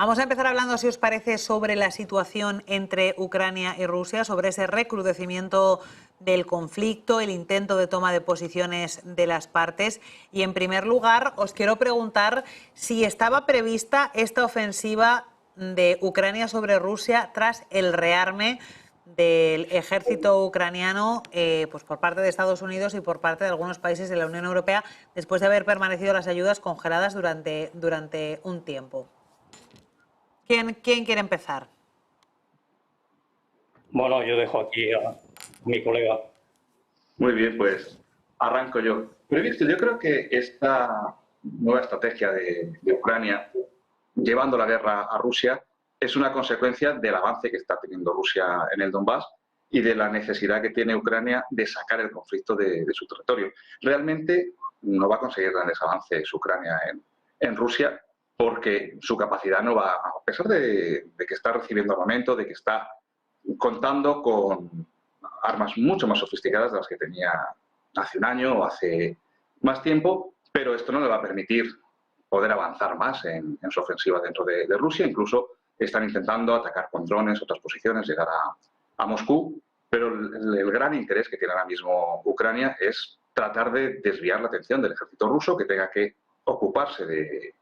Vamos a empezar hablando, si os parece, sobre la situación entre Ucrania y Rusia, sobre ese recrudecimiento del conflicto, el intento de toma de posiciones de las partes. Y en primer lugar, os quiero preguntar si estaba prevista esta ofensiva de Ucrania sobre Rusia tras el rearme del ejército ucraniano pues por parte de Estados Unidos y por parte de algunos países de la Unión Europea, después de haber permanecido las ayudas congeladas durante un tiempo. ¿Quién quiere empezar? Bueno, yo dejo aquí a mi colega. Muy bien, pues arranco yo. Previsto, yo creo que esta nueva estrategia de Ucrania, llevando la guerra a Rusia, es una consecuencia del avance que está teniendo Rusia en el Donbass y de la necesidad que tiene Ucrania de sacar el conflicto de su territorio. Realmente no va a conseguir grandes avances Ucrania en Rusia porque su capacidad no va, a pesar de que está recibiendo armamento, de que está contando con armas mucho más sofisticadas de las que tenía hace un año o hace más tiempo, pero esto no le va a permitir poder avanzar más en su ofensiva dentro de Rusia. Incluso están intentando atacar con drones otras posiciones, llegar a Moscú, pero el gran interés que tiene ahora mismo Ucrania es tratar de desviar la atención del ejército ruso, que tenga que ocuparse de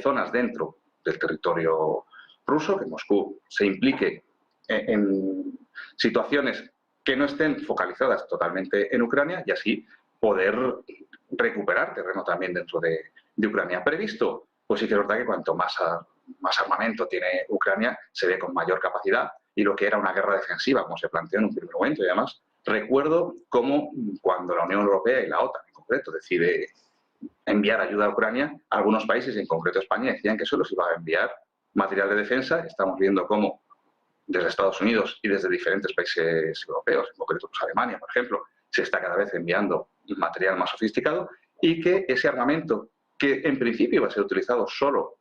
zonas dentro del territorio ruso, que Moscú se implique en situaciones que no estén focalizadas totalmente en Ucrania y así poder recuperar terreno también dentro de Ucrania. Previsto, pues sí que es verdad que cuanto más armamento tiene Ucrania, se ve con mayor capacidad y lo que era una guerra defensiva, como se planteó en un primer momento. Y además, recuerdo cómo cuando la Unión Europea y la OTAN en concreto decide enviar ayuda a Ucrania, algunos países, en concreto España, decían que solo se iba a enviar material de defensa. Estamos viendo cómo desde Estados Unidos y desde diferentes países europeos, en concreto pues Alemania, por ejemplo, se está cada vez enviando material más sofisticado y que ese armamento, que en principio iba a ser utilizado solo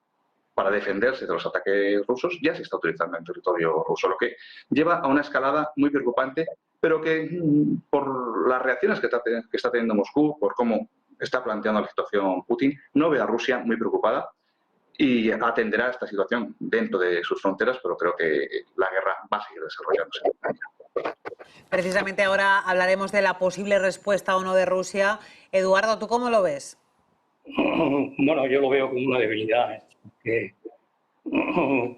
para defenderse de los ataques rusos, ya se está utilizando en territorio ruso, lo que lleva a una escalada muy preocupante, pero que por las reacciones que está teniendo Moscú, por cómo está planteando la situación Putin, no ve a Rusia muy preocupada y atenderá esta situación dentro de sus fronteras, pero creo que la guerra va a seguir desarrollándose en Ucrania. Precisamente ahora hablaremos de la posible respuesta o no de Rusia. Eduardo, ¿tú cómo lo ves? Bueno, yo lo veo como una debilidad, que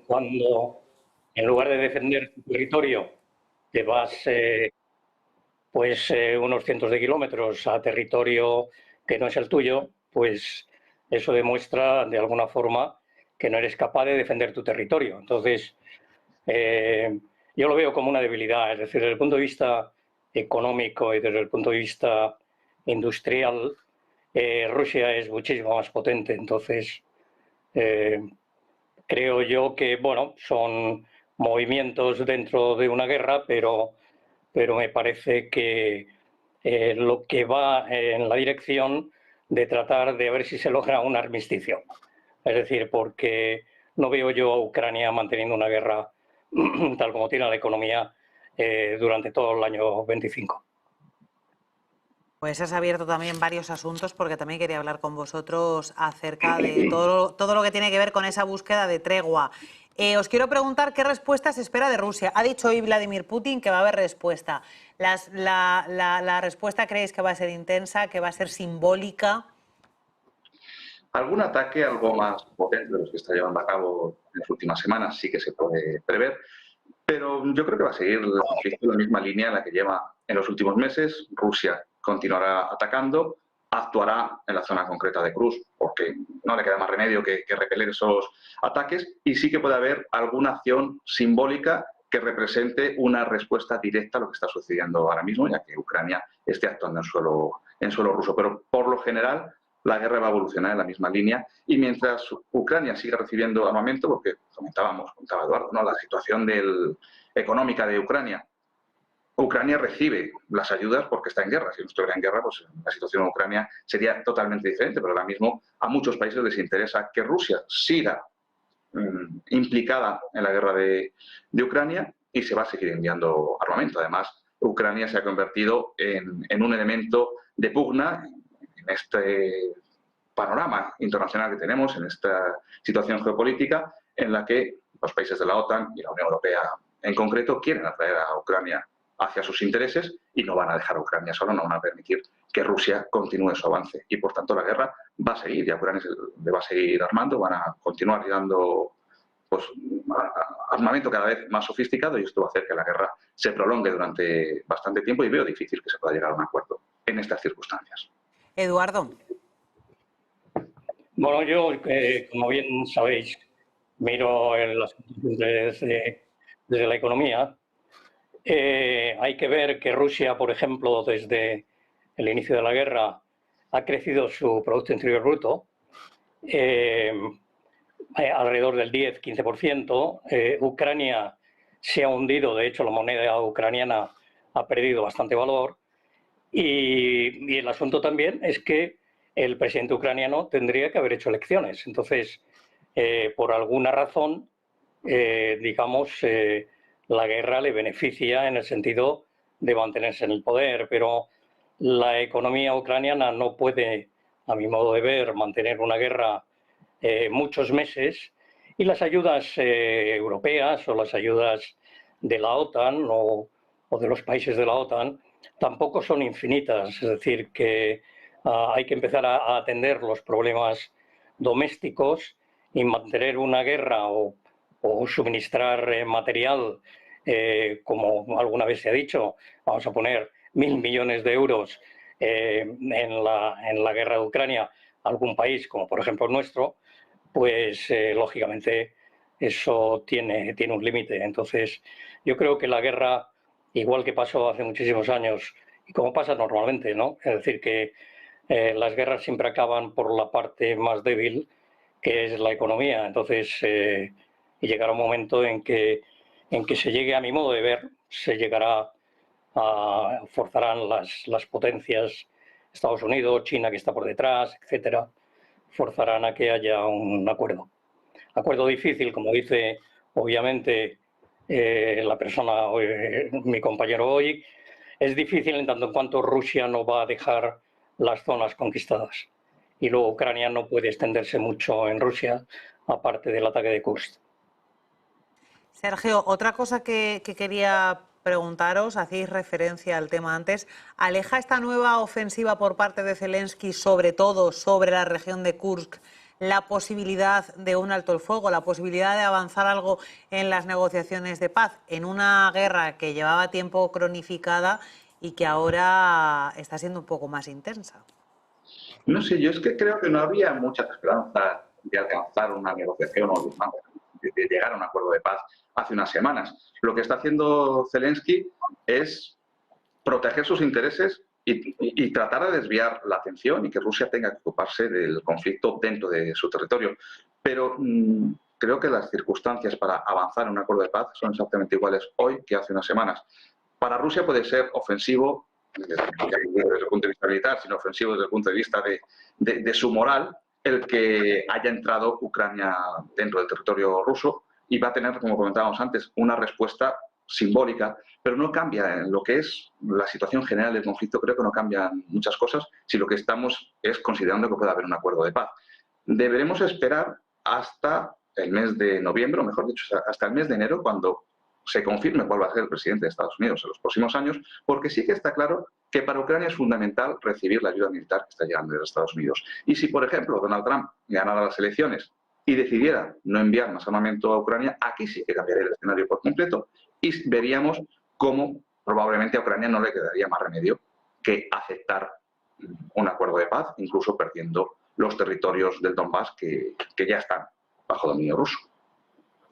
cuando en lugar de defender tu territorio te vas unos cientos de kilómetros a territorio que no es el tuyo, pues eso demuestra de alguna forma que no eres capaz de defender tu territorio. Entonces, yo lo veo como una debilidad, es decir, desde el punto de vista económico y desde el punto de vista industrial, Rusia es muchísimo más potente. Entonces, creo yo que, bueno, son movimientos dentro de una guerra, pero me parece que lo que va en la dirección de tratar de ver si se logra un armisticio. Es decir, porque no veo yo a Ucrania manteniendo una guerra tal como tiene la economía durante todo el año 25. Pues has abierto también varios asuntos porque también quería hablar con vosotros acerca de todo lo que tiene que ver con esa búsqueda de tregua. Os quiero preguntar qué respuesta se espera de Rusia. Ha dicho hoy Vladimir Putin que va a haber respuesta. ¿La respuesta creéis que va a ser intensa, que va a ser simbólica? Algún ataque algo más potente de los que está llevando a cabo en las últimas semanas sí que se puede prever, pero yo creo que va a seguir el conflicto en la misma línea en la que lleva en los últimos meses. Rusia continuará atacando, actuará en la zona concreta de Kursk, porque no le queda más remedio que repeler esos ataques, y sí que puede haber alguna acción simbólica que represente una respuesta directa a lo que está sucediendo ahora mismo, ya que Ucrania esté actuando en suelo ruso. Pero por lo general la guerra va a evolucionar en la misma línea, y mientras Ucrania siga recibiendo armamento, porque comentaba Eduardo, ¿no?, la situación económica de Ucrania. Ucrania recibe las ayudas porque está en guerra. Si no estuviera en guerra, pues la situación en Ucrania sería totalmente diferente, pero ahora mismo a muchos países les interesa que Rusia siga implicada en la guerra de Ucrania y se va a seguir enviando armamento. Además, Ucrania se ha convertido en un elemento de pugna en este panorama internacional que tenemos, en esta situación geopolítica, en la que los países de la OTAN y la Unión Europea en concreto quieren atraer a Ucrania hacia sus intereses y no van a dejar a Ucrania sola, no van a permitir que Rusia continúe su avance. Y por tanto la guerra va a seguir y a Ucrania le va a seguir armando, van a continuar dando pues, armamento cada vez más sofisticado y esto va a hacer que la guerra se prolongue durante bastante tiempo y veo difícil que se pueda llegar a un acuerdo en estas circunstancias. Eduardo. Bueno, yo, como bien sabéis, miro las desde la economía. Hay que ver que Rusia, por ejemplo, desde el inicio de la guerra, ha crecido su Producto Interior Bruto alrededor del 10-15%. Ucrania se ha hundido, de hecho la moneda ucraniana ha perdido bastante valor. Y el asunto también es que el presidente ucraniano tendría que haber hecho elecciones. Entonces, por alguna razón, digamos, la guerra le beneficia en el sentido de mantenerse en el poder, pero la economía ucraniana no puede, a mi modo de ver, mantener una guerra muchos meses y las ayudas europeas o las ayudas de la OTAN o de los países de la OTAN tampoco son infinitas. Es decir, que hay que empezar a atender los problemas domésticos y mantener una guerra o suministrar material, como alguna vez se ha dicho, vamos a poner 1.000 millones de euros en la guerra de Ucrania a algún país, como por ejemplo el nuestro, pues lógicamente eso tiene un límite. Entonces, yo creo que la guerra, igual que pasó hace muchísimos años, y como pasa normalmente, ¿no? Es decir, que las guerras siempre acaban por la parte más débil, que es la economía. Entonces, y llegará un momento en que se llegue, a mi modo de ver, se llegará forzarán las potencias, Estados Unidos, China que está por detrás, etcétera, forzarán a que haya un acuerdo. Acuerdo difícil, como dice obviamente la persona, mi compañero hoy, es difícil en tanto en cuanto Rusia no va a dejar las zonas conquistadas. Y luego Ucrania no puede extenderse mucho en Rusia, aparte del ataque de Kursk. Sergio, otra cosa que quería preguntaros, hacéis referencia al tema antes, ¿aleja esta nueva ofensiva por parte de Zelensky, sobre todo sobre la región de Kursk, la posibilidad de un alto el fuego, la posibilidad de avanzar algo en las negociaciones de paz en una guerra que llevaba tiempo cronificada y que ahora está siendo un poco más intensa? No sé, yo es que creo que no había muchas esperanzas de alcanzar una negociación o de llegar a un acuerdo de paz hace unas semanas. Lo que está haciendo Zelensky es proteger sus intereses y tratar de desviar la atención y que Rusia tenga que ocuparse del conflicto dentro de su territorio. Pero creo que las circunstancias para avanzar en un acuerdo de paz son exactamente iguales hoy que hace unas semanas. Para Rusia puede ser ofensivo desde el punto de vista militar, sino ofensivo desde el punto de vista de su moral, el que haya entrado Ucrania dentro del territorio ruso y va a tener, como comentábamos antes, una respuesta simbólica, pero no cambia en lo que es la situación general del conflicto. Creo que no cambian muchas cosas si lo que estamos es considerando que puede haber un acuerdo de paz. Deberemos esperar hasta el mes de noviembre, o mejor dicho, hasta el mes de enero, cuando se confirme cuál va a ser el presidente de Estados Unidos en los próximos años, porque sí que está claro que para Ucrania es fundamental recibir la ayuda militar que está llegando de Estados Unidos. Y si, por ejemplo, Donald Trump ganara las elecciones y decidiera no enviar más armamento a Ucrania, aquí sí que cambiaría el escenario por completo y veríamos cómo probablemente a Ucrania no le quedaría más remedio que aceptar un acuerdo de paz, incluso perdiendo los territorios del Donbass que ya están bajo dominio ruso.